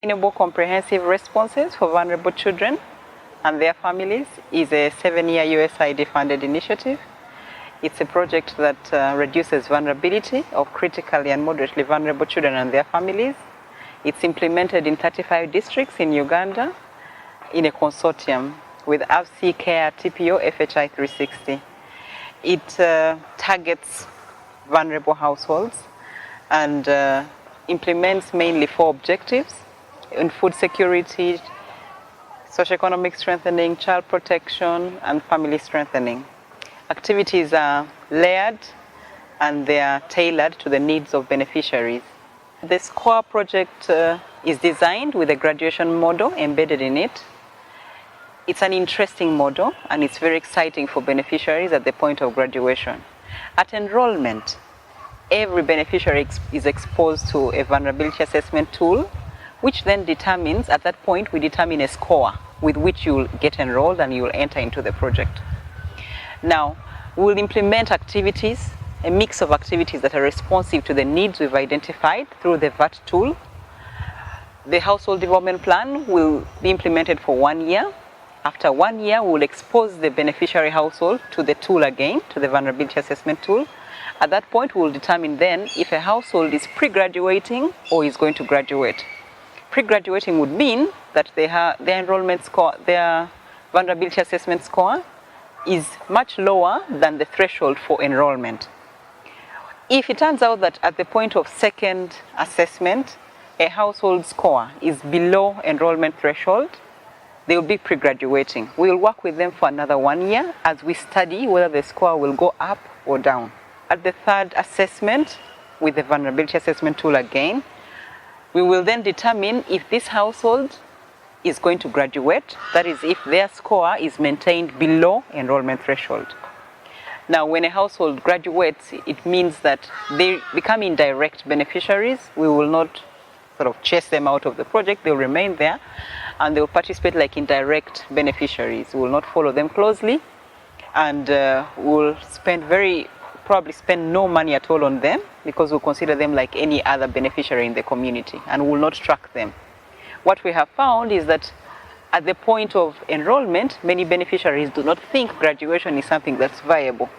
Sustainable comprehensive responses for vulnerable children and their families is a 7-year USAID funded initiative. It's a project that reduces vulnerability of critically and moderately vulnerable children and their families. It's implemented in 35 districts in Uganda in a consortium with AVSI Care TPO FHI 360. It targets vulnerable households and implements mainly 4 objectives in food security, socioeconomic strengthening, child protection, and family strengthening. Activities are layered and they are tailored to the needs of beneficiaries. The SCORE project is designed with a graduation model embedded in it. It's an interesting model and it's very exciting for beneficiaries at the point of graduation. At enrollment, every beneficiary is exposed to a vulnerability assessment tool, which then determines, at that point, we determine a score with which you'll get enrolled and you'll enter into the project. Now, we'll implement activities, a mix of activities that are responsive to the needs we've identified through the VAT tool. The household development plan will be implemented for 1 year. After 1 year, we'll expose the beneficiary household to the tool again, to the vulnerability assessment tool. At that point, we'll determine then if a household is pre-graduating or is going to graduate. Pre-graduating would mean that their enrollment score, their vulnerability assessment score is much lower than the threshold for enrollment. If it turns out that at the point of second assessment, a household score is below enrollment threshold, they will be pre-graduating. We will work with them for another 1 year as we study whether the score will go up or down. At the third assessment, with the vulnerability assessment tool again, we will then determine if this household is going to graduate, that is, if their score is maintained below enrollment threshold. Now, when a household graduates, it means that they become indirect beneficiaries. We will not sort of chase them out of the project. They'll remain there and they'll participate like indirect beneficiaries. We will not follow them closely and we'll probably spend no money at all on them because we'll consider them like any other beneficiary in the community and will not track them. What we have found is that at the point of enrollment, many beneficiaries do not think graduation is something that's viable.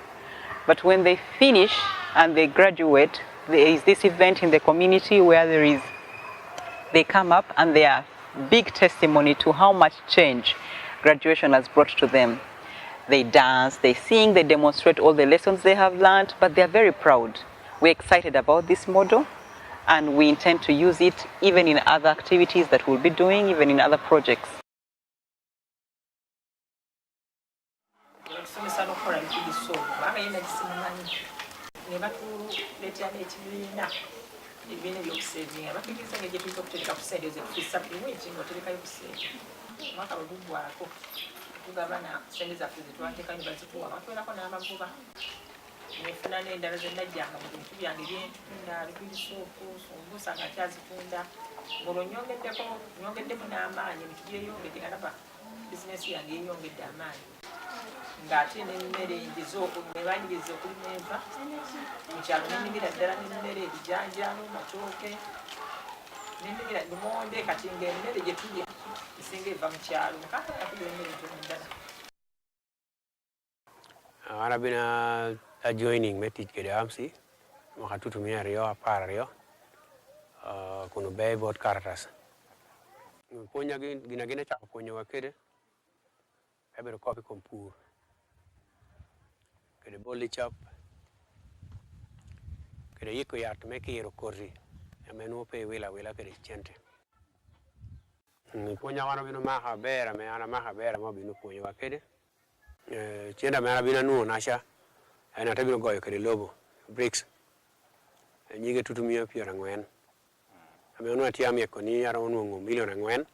But when they finish and they graduate, there is this event in the community where they come up and they are big testimony to how much change graduation has brought to them. They dance, they sing, they demonstrate all the lessons they have learned, but they're very proud. We're excited about this model and we intend to use it even in other activities that we'll be doing, even in other projects. Tugabana sente zaffe zetwantekanye bazikuwa batwerako n'amagoba nefuna n'endala zenajjanga mu bintu byange byentunda lipilisoopu sumbusa nga kyazitunda ngolwo nyongeddemu n'amaanyi ebintu byeyongedde nga naba bizinesi yange yeyongedde amaanyi ng'ate n'emmere nebanyiriza okulima enva mu kyalo nenyigira ddala n'emmere ebijanjalo matooke nenyigira lumonde kati ng'emmere gye tulya I've been joining Metit Kedamsi, Makatutumia Rio, Parario, Kuno Bay Boat Caratas. Ponya Ginagina Chaponya Wakede, I better copy compur. Get a bolly chop, get a yiko yard to make a hero corsi, and men pay will get a chente. Ponya wana bino maha bera me ana maha bera mo bino ponya wakede chenda me ana bino nu nasha ana tabino goyo kede lobo bricks nyige tutumia pia rangwen ame onu atiam ye koni ara onu ngo million rangwen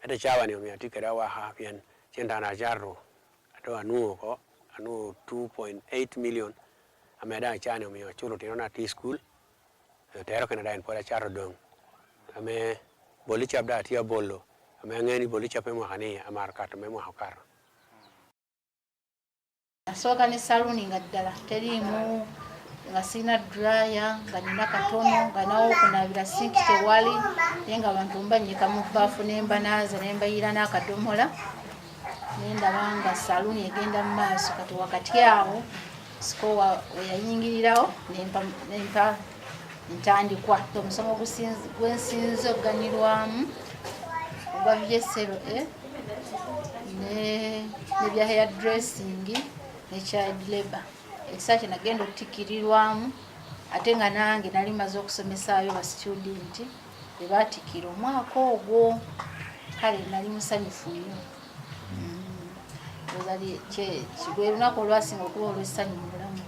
ade chawa ni mi atike da wa ha pian chenda na jarro ato anu ko anu 2.8 million ame da chane mi chulo tino na t school tero kana da en pora charro dong ame bolichap da tia bollo ame ngeni bolichap e mohani amar kat me mohakar soka ne saluni ngaddala terimu nga sina dryer nga nina katono nga nawo kunabira sink tewali yenga abantu mbanyika mu baafu nemba naza nemba yira n'akadomola nendaba nga saluni egenda mu maaso kati wakati awo sikowa weyayingirirawo nempa ntandikwa omusomo gwensinze okuganirwamu ogwa VSLA nebya hair dressing ne child labor ekisa kyenagenda okutikirirwamu ate nga nange nali maze okusomesaayo ba student bebatikira omwaka ogwo kale nali musanyufu nnyo kigwe lunaku olwasinga okuba olw'essanyu mu bulamu